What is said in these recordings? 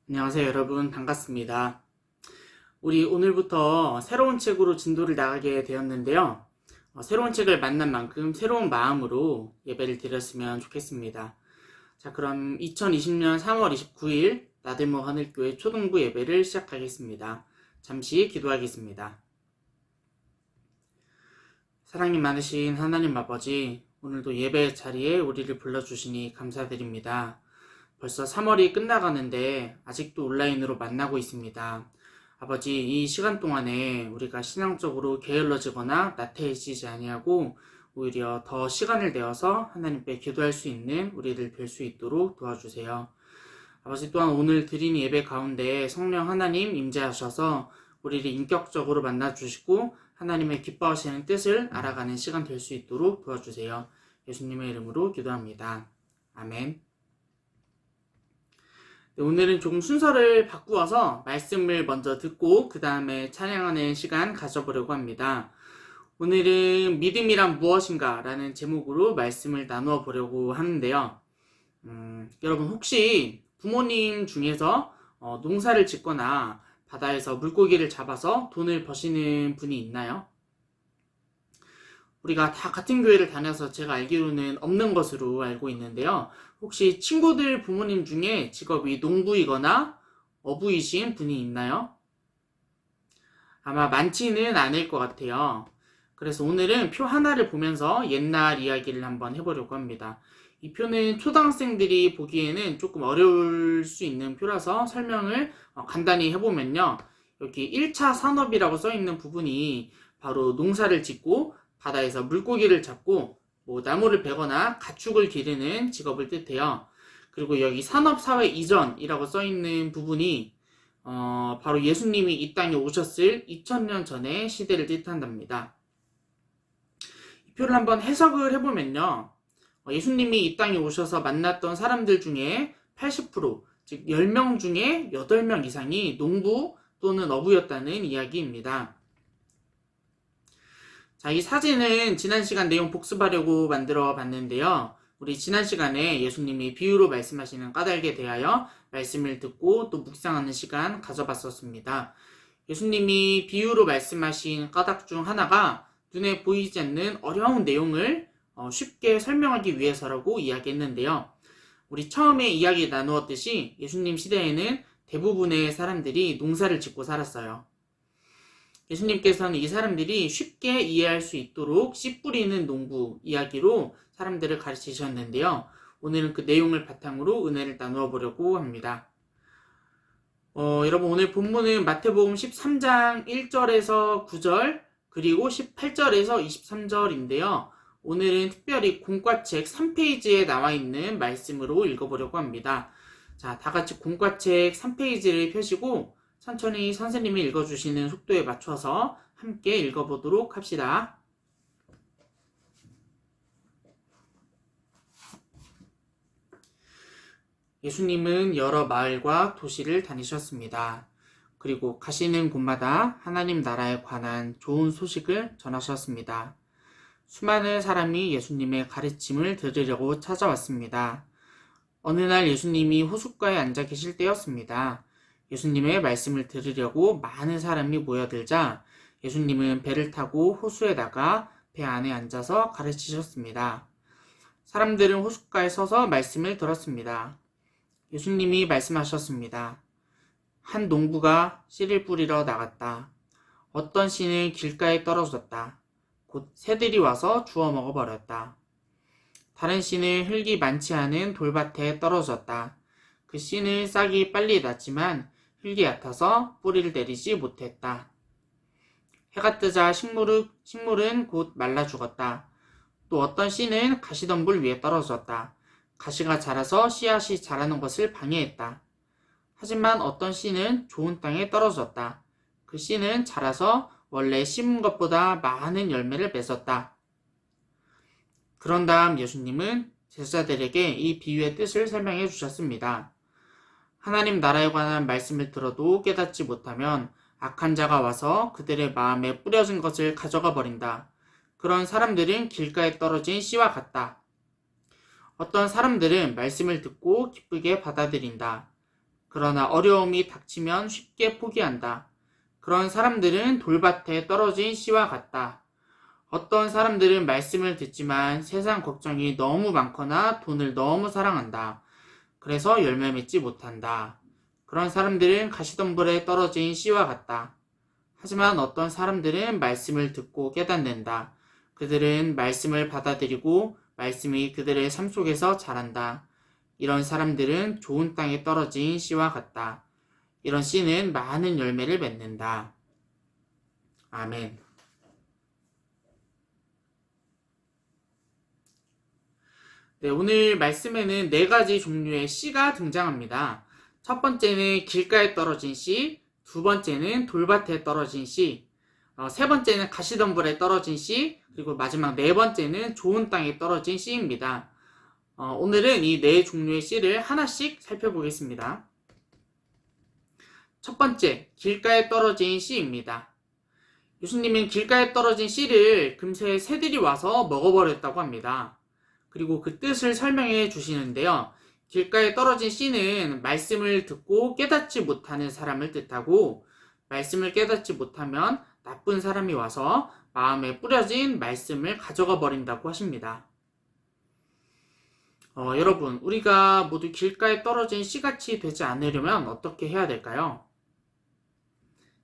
안녕하세요, 여러분. 반갑습니다. 우리 오늘부터 새로운 책으로 진도를 나가게 되었는데요. 새로운 책을 만난 만큼 새로운 마음으로 예배를 드렸으면 좋겠습니다. 자, 그럼 2020년 3월 29일 나들모 하늘교회 초등부 예배를 시작하겠습니다. 잠시 기도하겠습니다. 사랑이 많으신 하나님 아버지, 오늘도 예배 자리에 우리를 불러주시니 감사드립니다. 벌써 3월이 끝나가는데 아직도 온라인으로 만나고 있습니다. 아버지, 이 시간 동안에 우리가 신앙적으로 게을러지거나 나태해지지 아니하고 오히려 더 시간을 내어서 하나님께 기도할 수 있는 우리를 뵐 수 있도록 도와주세요. 아버지, 또한 오늘 드린 예배 가운데 성령 하나님 임재하셔서 우리를 인격적으로 만나주시고 하나님의 기뻐하시는 뜻을 알아가는 시간 될 수 있도록 도와주세요. 예수님의 이름으로 기도합니다. 아멘. 네, 오늘은 조금 순서를 바꾸어서 말씀을 먼저 듣고 그 다음에 찬양하는 시간 가져보려고 합니다. 오늘은 믿음이란 무엇인가 라는 제목으로 말씀을 나누어 보려고 하는데요. 여러분 혹시 부모님 중에서 농사를 짓거나 바다에서 물고기를 잡아서 돈을 버시는 분이 있나요? 우리가 다 같은 교회를 다녀서 제가 알기로는 없는 것으로 알고 있는데요. 혹시 친구들 부모님 중에 직업이 농부이거나 어부이신 분이 있나요? 아마 많지는 않을 것 같아요. 그래서 오늘은 표 하나를 보면서 옛날 이야기를 한번 해보려고 합니다. 이 표는 초등학생들이 보기에는 조금 어려울 수 있는 표라서 설명을 간단히 해보면요. 여기 1차 산업이라고 써있는 부분이 바로 농사를 짓고 바다에서 물고기를 잡고 나무를 베거나 가축을 기르는 직업을 뜻해요. 그리고 여기 산업사회 이전이라고 써있는 부분이 바로 예수님이 이 땅에 오셨을 2000년 전의 시대를 뜻한답니다. 이 표를 한번 해석을 해보면요. 예수님이 이 땅에 오셔서 만났던 사람들 중에 80%, 즉 10명 중에 8명 이상이 농부 또는 어부였다는 이야기입니다. 자, 이 사진은 지난 시간 내용 복습하려고 만들어 봤는데요. 우리 지난 시간에 예수님이 비유로 말씀하시는 까닭에 대하여 말씀을 듣고 또 묵상하는 시간 가져봤었습니다. 예수님이 비유로 말씀하신 까닭 중 하나가 눈에 보이지 않는 어려운 내용을 쉽게 설명하기 위해서라고 이야기했는데요. 우리 처음에 이야기 나누었듯이 예수님 시대에는 대부분의 사람들이 농사를 짓고 살았어요. 예수님께서는 이 사람들이 쉽게 이해할 수 있도록 씨 뿌리는 농부 이야기로 사람들을 가르치셨는데요. 오늘은 그 내용을 바탕으로 은혜를 나누어 보려고 합니다. 여러분 오늘 본문은 마태복음 13장 1절에서 9절 그리고 18절에서 23절인데요. 오늘은 특별히 공과책 3페이지에 나와 있는 말씀으로 읽어보려고 합니다. 자, 다 같이 공과책 3페이지를 펴시고 천천히 선생님이 읽어주시는 속도에 맞춰서 함께 읽어보도록 합시다. 예수님은 여러 마을과 도시를 다니셨습니다. 그리고 가시는 곳마다 하나님 나라에 관한 좋은 소식을 전하셨습니다. 수많은 사람이 예수님의 가르침을 들으려고 찾아왔습니다. 어느 날 예수님이 호숫가에 앉아 계실 때였습니다. 예수님의 말씀을 들으려고 많은 사람이 모여들자 예수님은 배를 타고 호수에 나가 배 안에 앉아서 가르치셨습니다. 사람들은 호숫가에 서서 말씀을 들었습니다. 예수님이 말씀하셨습니다. 한 농부가 씨를 뿌리러 나갔다. 어떤 씨는 길가에 떨어졌다. 곧 새들이 와서 주워 먹어버렸다. 다른 씨는 흙이 많지 않은 돌밭에 떨어졌다. 그 씨는 싹이 빨리 났지만 흙이 얕아서 뿌리를 내리지 못했다. 해가 뜨자 식물은 곧 말라 죽었다. 또 어떤 씨는 가시덤불 위에 떨어졌다. 가시가 자라서 씨앗이 자라는 것을 방해했다. 하지만 어떤 씨는 좋은 땅에 떨어졌다. 그 씨는 자라서 원래 심은 것보다 많은 열매를 맺었다. 그런 다음 예수님은 제자들에게 이 비유의 뜻을 설명해 주셨습니다. 하나님 나라에 관한 말씀을 들어도 깨닫지 못하면 악한 자가 와서 그들의 마음에 뿌려진 것을 가져가 버린다. 그런 사람들은 길가에 떨어진 씨와 같다. 어떤 사람들은 말씀을 듣고 기쁘게 받아들인다. 그러나 어려움이 닥치면 쉽게 포기한다. 그런 사람들은 돌밭에 떨어진 씨와 같다. 어떤 사람들은 말씀을 듣지만 세상 걱정이 너무 많거나 돈을 너무 사랑한다. 그래서 열매 맺지 못한다. 그런 사람들은 가시덤불에 떨어진 씨와 같다. 하지만 어떤 사람들은 말씀을 듣고 깨닫는다. 그들은 말씀을 받아들이고 말씀이 그들의 삶 속에서 자란다. 이런 사람들은 좋은 땅에 떨어진 씨와 같다. 이런 씨는 많은 열매를 맺는다. 아멘. 네, 오늘 말씀에는 네 가지 종류의 씨가 등장합니다. 첫 번째는 길가에 떨어진 씨, 두 번째는 돌밭에 떨어진 씨, 세 번째는 가시덤불에 떨어진 씨, 그리고 마지막 네 번째는 좋은 땅에 떨어진 씨입니다. 오늘은 이 네 종류의 씨를 하나씩 살펴보겠습니다. 첫 번째, 길가에 떨어진 씨입니다. 예수님은 길가에 떨어진 씨를 금세 새들이 와서 먹어버렸다고 합니다. 그리고 그 뜻을 설명해 주시는데요. 길가에 떨어진 씨는 말씀을 듣고 깨닫지 못하는 사람을 뜻하고, 말씀을 깨닫지 못하면 나쁜 사람이 와서 마음에 뿌려진 말씀을 가져가 버린다고 하십니다. 여러분, 우리가 모두 길가에 떨어진 씨같이 되지 않으려면 어떻게 해야 될까요?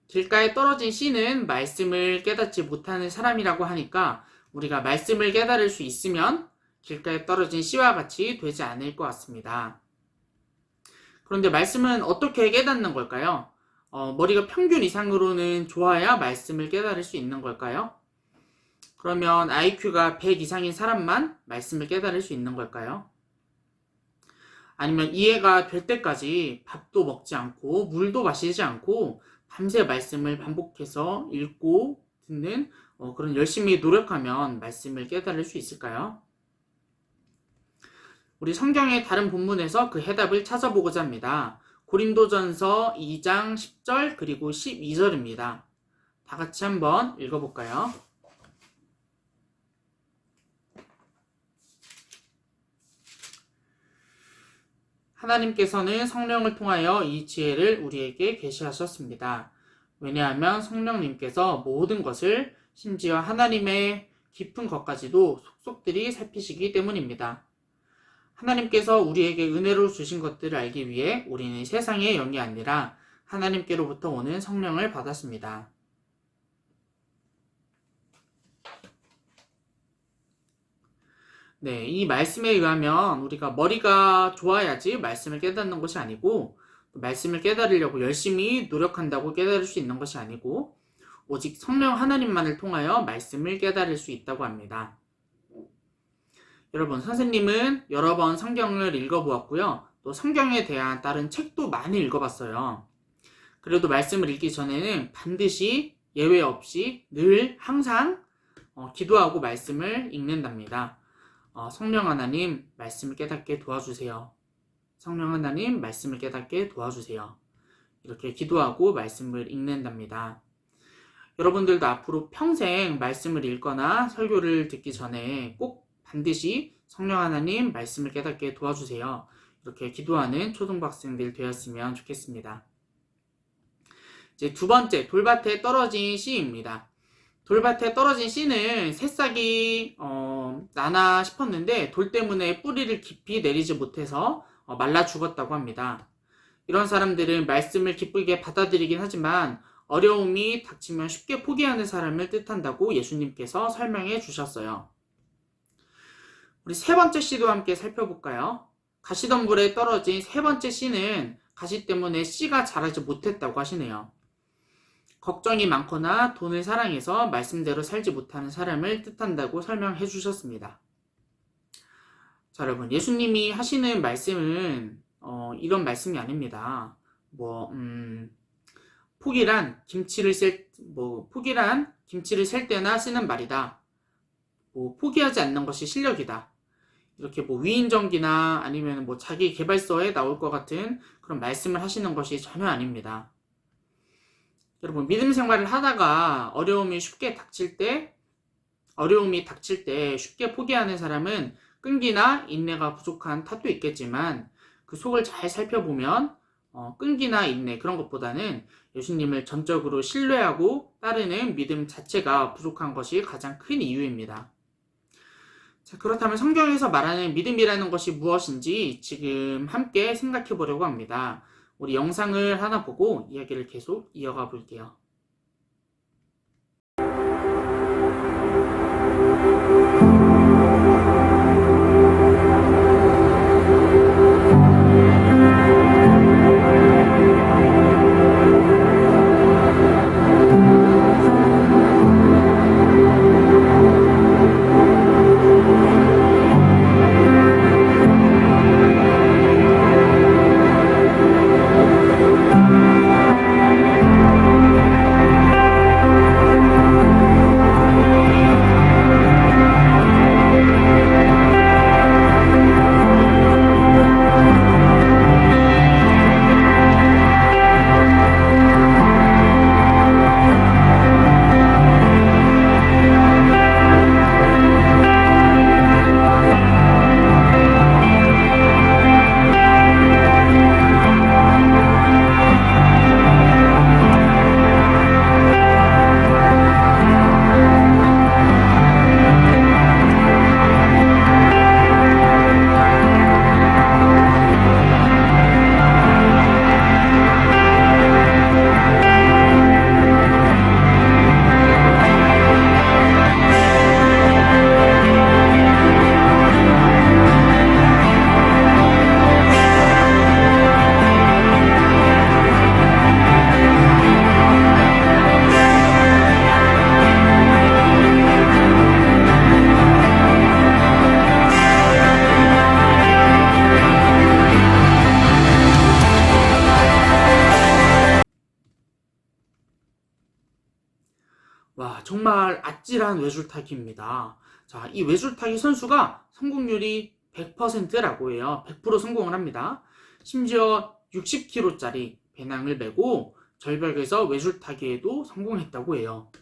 길가에 떨어진 씨는 말씀을 깨닫지 못하는 사람이라고 하니까 우리가 말씀을 깨달을 수 있으면 길가에 떨어진 씨와 같이 되지 않을 것 같습니다. 그런데 말씀은 어떻게 깨닫는 걸까요? 머리가 평균 이상으로는 좋아야 말씀을 깨달을 수 있는 걸까요? 그러면 IQ가 100 이상인 사람만 말씀을 깨달을 수 있는 걸까요? 아니면 이해가 될 때까지 밥도 먹지 않고 물도 마시지 않고 밤새 말씀을 반복해서 읽고 듣는 그런 열심히 노력하면 말씀을 깨달을 수 있을까요? 우리 성경의 다른 본문에서 그 해답을 찾아보고자 합니다. 고린도전서 2장 10절 그리고 12절입니다. 다 같이 한번 읽어볼까요? 하나님께서는 성령을 통하여 이 지혜를 우리에게 계시하셨습니다. 왜냐하면 성령님께서 모든 것을 심지어 하나님의 깊은 것까지도 속속들이 살피시기 때문입니다. 하나님께서 우리에게 은혜로 주신 것들을 알기 위해 우리는 세상의 영이 아니라 하나님께로부터 오는 성령을 받았습니다. 네, 이 말씀에 의하면 우리가 머리가 좋아야지 말씀을 깨닫는 것이 아니고, 말씀을 깨달으려고 열심히 노력한다고 깨달을 수 있는 것이 아니고, 오직 성령 하나님만을 통하여 말씀을 깨달을 수 있다고 합니다. 여러분, 선생님은 여러 번 성경을 읽어보았고요. 또 성경에 대한 다른 책도 많이 읽어봤어요. 그래도 말씀을 읽기 전에는 반드시 예외 없이 늘 항상 기도하고 말씀을 읽는답니다. 성령 하나님, 말씀을 깨닫게 도와주세요. 성령 하나님, 말씀을 깨닫게 도와주세요. 이렇게 기도하고 말씀을 읽는답니다. 여러분들도 앞으로 평생 말씀을 읽거나 설교를 듣기 전에 꼭 반드시 성령 하나님, 말씀을 깨닫게 도와주세요. 이렇게 기도하는 초등학생들 되었으면 좋겠습니다. 이제 두 번째, 돌밭에 떨어진 씨입니다. 돌밭에 떨어진 씨는 새싹이 나나 싶었는데 돌 때문에 뿌리를 깊이 내리지 못해서 말라 죽었다고 합니다. 이런 사람들은 말씀을 기쁘게 받아들이긴 하지만 어려움이 닥치면 쉽게 포기하는 사람을 뜻한다고 예수님께서 설명해 주셨어요. 우리 세 번째 씨도 함께 살펴볼까요? 가시덤불에 떨어진 세 번째 씨는 가시 때문에 씨가 자라지 못했다고 하시네요. 걱정이 많거나 돈을 사랑해서 말씀대로 살지 못하는 사람을 뜻한다고 설명해 주셨습니다. 자, 여러분, 예수님이 하시는 말씀은 이런 말씀이 아닙니다. 포기란 김치를 셀 때나 쓰는 말이다. 포기하지 않는 것이 실력이다. 이렇게 위인전기나 아니면 자기 개발서에 나올 것 같은 그런 말씀을 하시는 것이 전혀 아닙니다. 여러분, 믿음 생활을 하다가 어려움이 닥칠 때 쉽게 포기하는 사람은 끈기나 인내가 부족한 탓도 있겠지만 그 속을 잘 살펴보면 끈기나 인내 그런 것보다는 예수님을 전적으로 신뢰하고 따르는 믿음 자체가 부족한 것이 가장 큰 이유입니다. 자, 그렇다면 성경에서 말하는 믿음이라는 것이 무엇인지 지금 함께 생각해 보려고 합니다. 우리 영상을 하나 보고 이야기를 계속 이어가 볼게요. 와, 정말 아찔한 외줄타기입니다. 자, 이 외줄타기 선수가 성공률이 100%라고 해요. 100% 성공을 합니다. 심지어 60kg짜리 배낭을 메고 절벽에서 외줄타기에도 성공했다고 해요.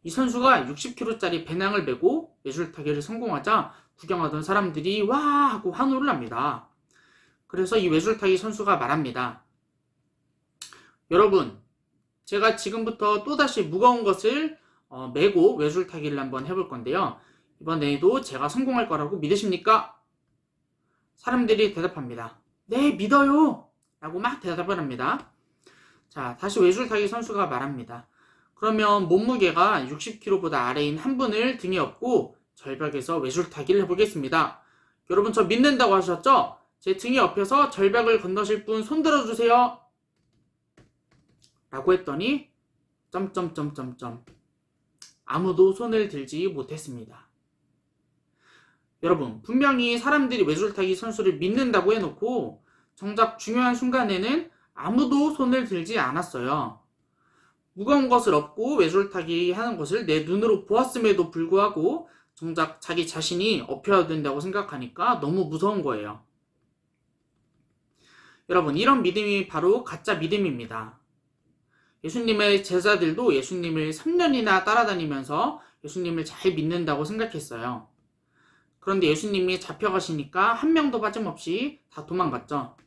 이 선수가 60kg짜리 배낭을 메고 외줄타기를 성공하자 구경하던 사람들이 와 하고 환호를 합니다. 그래서 이 외줄타기 선수가 말합니다. 여러분, 제가 지금부터 또다시 무거운 것을 메고 외줄타기를 한번 해볼 건데요. 이번에도 제가 성공할 거라고 믿으십니까? 사람들이 대답합니다. 네, 믿어요! 라고 막 대답을 합니다. 자, 다시 외줄타기 선수가 말합니다. 그러면 몸무게가 60kg보다 아래인 한 분을 등에 업고 절벽에서 외줄타기를 해보겠습니다. 여러분, 저 믿는다고 하셨죠? 제 등에 업혀서 절벽을 건너실 분 손 들어주세요. 라고 했더니 아무도 손을 들지 못했습니다. 여러분, 분명히 사람들이 외줄타기 선수를 믿는다고 해놓고 정작 중요한 순간에는 아무도 손을 들지 않았어요. 무거운 것을 업고 외줄타기 하는 것을 내 눈으로 보았음에도 불구하고 정작 자기 자신이 업혀야 된다고 생각하니까 너무 무서운 거예요. 여러분, 이런 믿음이 바로 가짜 믿음입니다. 예수님의 제자들도 예수님을 3년이나 따라다니면서 예수님을 잘 믿는다고 생각했어요. 그런데 예수님이 잡혀가시니까 한 명도 빠짐없이 다 도망갔죠.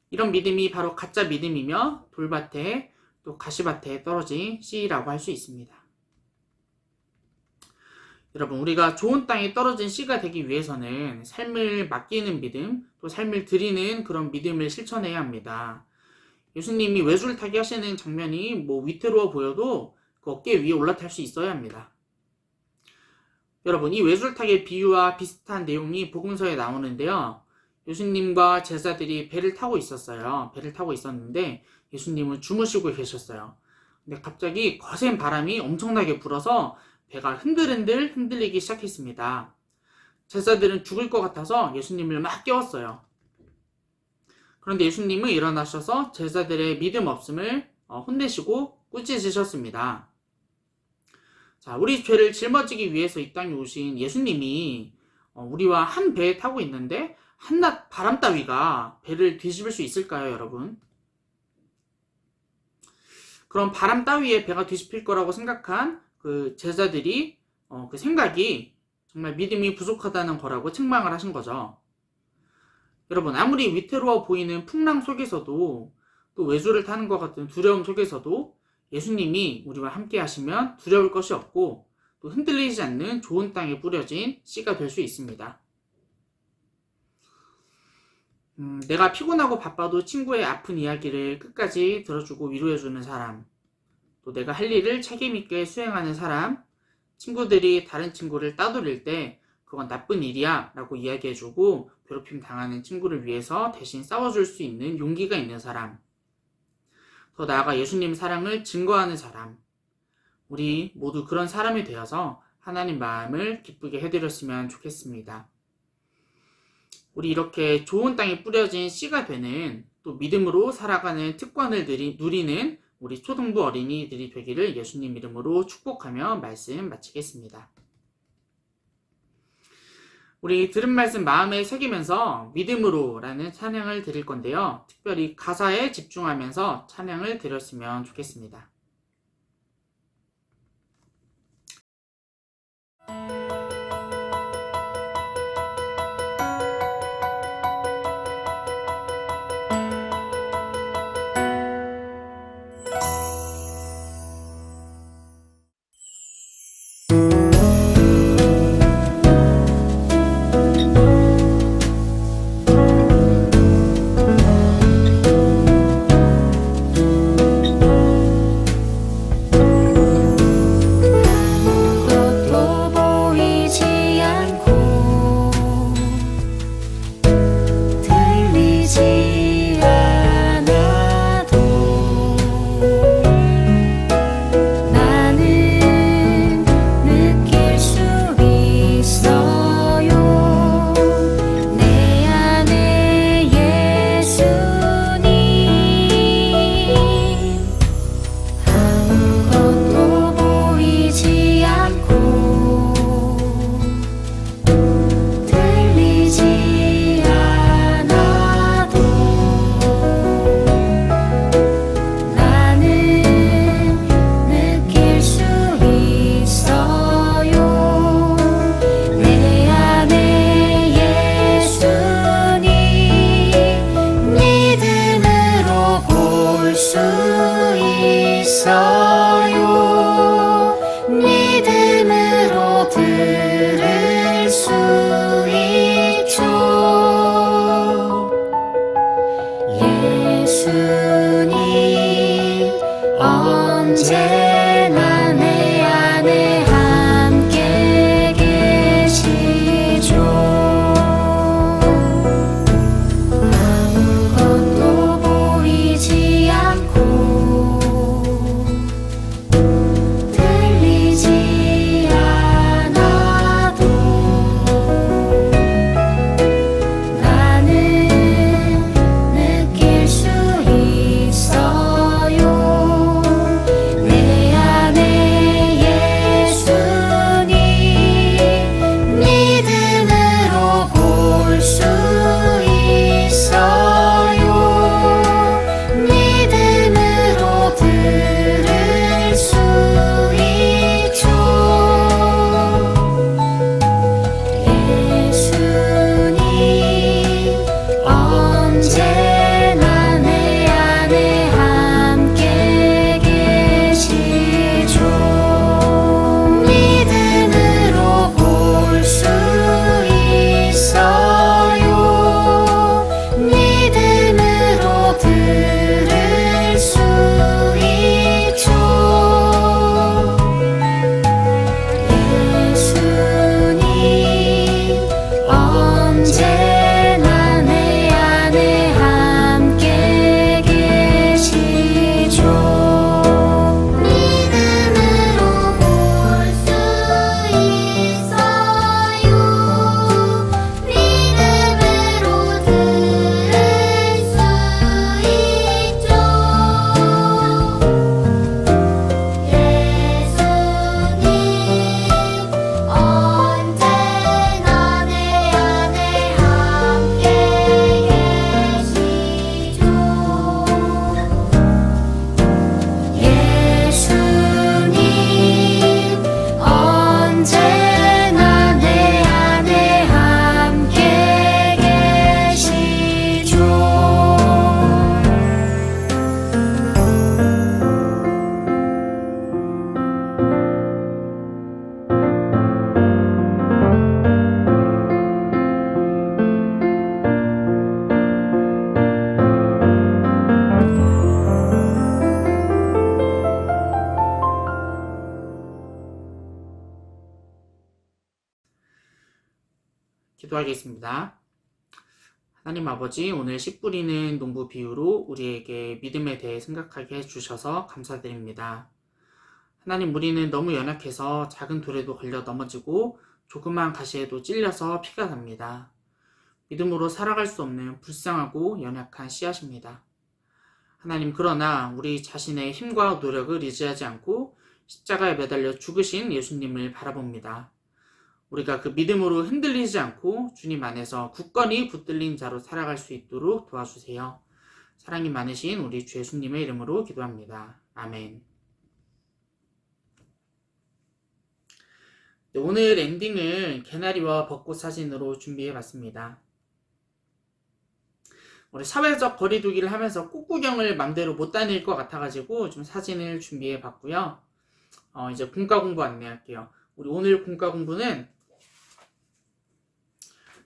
이런 믿음이 바로 가짜 믿음이며 돌밭에 또 가시밭에 떨어진 씨라고 할 수 있습니다. 여러분, 우리가 좋은 땅에 떨어진 씨가 되기 위해서는 삶을 맡기는 믿음, 또 삶을 드리는 그런 믿음을 실천해야 합니다. 예수님이 외줄타기 하시는 장면이 위태로워 보여도 그 어깨 위에 올라탈 수 있어야 합니다. 여러분, 이 외줄타기의 비유와 비슷한 내용이 복음서에 나오는데요. 예수님과 제자들이 배를 타고 있었어요. 배를 타고 있었는데 예수님은 주무시고 계셨어요. 근데 갑자기 거센 바람이 엄청나게 불어서 배가 흔들흔들 흔들리기 시작했습니다. 제자들은 죽을 것 같아서 예수님을 막 깨웠어요. 그런데 예수님은 일어나셔서 제자들의 믿음 없음을 혼내시고 꾸짖으셨습니다. 자, 우리 죄를 짊어지기 위해서 이 땅에 오신 예수님이 우리와 한 배에 타고 있는데 한낱 바람 따위가 배를 뒤집을 수 있을까요, 여러분? 그럼 바람 따위에 배가 뒤집힐 거라고 생각한 그 제자들이 그 생각이 정말 믿음이 부족하다는 거라고 책망을 하신 거죠. 여러분, 아무리 위태로워 보이는 풍랑 속에서도, 또 외주를 타는 것 같은 두려움 속에서도 예수님이 우리와 함께 하시면 두려울 것이 없고, 또 흔들리지 않는 좋은 땅에 뿌려진 씨가 될 수 있습니다. 내가 피곤하고 바빠도 친구의 아픈 이야기를 끝까지 들어주고 위로해주는 사람, 또 내가 할 일을 책임있게 수행하는 사람, 친구들이 다른 친구를 따돌릴 때 그건 나쁜 일이야 라고 이야기해주고 괴롭힘 당하는 친구를 위해서 대신 싸워줄 수 있는 용기가 있는 사람, 더 나아가 예수님 사랑을 증거하는 사람, 우리 모두 그런 사람이 되어서 하나님 마음을 기쁘게 해드렸으면 좋겠습니다. 우리 이렇게 좋은 땅에 뿌려진 씨가 되는, 또 믿음으로 살아가는 특권을 누리는 우리 초등부 어린이들이 되기를 예수님 이름으로 축복하며 말씀 마치겠습니다. 우리 들은 말씀 마음에 새기면서 믿음으로 라는 찬양을 드릴 건데요. 특별히 가사에 집중하면서 찬양을 드렸으면 좋겠습니다. 언제나 내 안에 함께 계시죠. 아무것도 보이지 않고 들리지 않아도 나는 느낄 수 있어요. 내 안에 예수님 믿음으로 볼 수 있어요. 믿음으로 들을 수 있죠. 예수님 언제나 내 안에 함께 계시죠. 믿음으로 볼 수 있어요. 믿음으로 들을 수 있죠. 예수님 언제나 내 안에 함께 계시죠. 믿음으로 볼 수 있어요. 믿음으로 들을 수 있죠. 예수님 언제나 내 안에 함께 계시죠. 기도하겠습니다. 하나님 아버지, 오늘 씨 뿌리는 농부 비유로 우리에게 믿음에 대해 생각하게 해주셔서 감사드립니다. 하나님, 우리는 너무 연약해서 작은 돌에도 걸려 넘어지고 조그만 가시에도 찔려서 피가 납니다. 믿음으로 살아갈 수 없는 불쌍하고 연약한 씨앗입니다. 하나님, 그러나 우리 자신의 힘과 노력을 의지하지 않고 십자가에 매달려 죽으신 예수님을 바라봅니다. 우리가 그 믿음으로 흔들리지 않고 주님 안에서 굳건히 붙들린 자로 살아갈 수 있도록 도와주세요. 사랑이 많으신 우리 주 예수님의 이름으로 기도합니다. 아멘. 네, 오늘 엔딩은 개나리와 벚꽃 사진으로 준비해봤습니다. 우리 사회적 거리두기를 하면서 꽃구경을 맘대로 못 다닐 것 같아가지고 좀 사진을 준비해봤고요. 이제 공과 공부 안내할게요. 우리 오늘 공과 공부는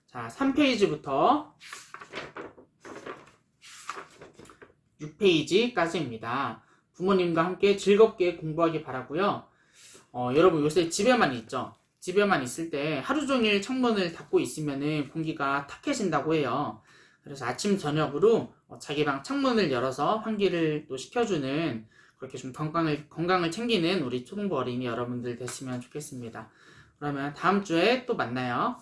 자, 3페이지부터 6페이지까지입니다. 부모님과 함께 즐겁게 공부하기 바라고요. 여러분 요새 집에만 있죠? 집에만 있을 때 하루 종일 창문을 닫고 있으면 공기가 탁해진다고 해요. 그래서 아침 저녁으로 자기 방 창문을 열어서 환기를 또 시켜주는, 그렇게 좀 건강을 챙기는 우리 초등부 어린이 여러분들 됐으면 좋겠습니다. 그러면 다음 주에 또 만나요.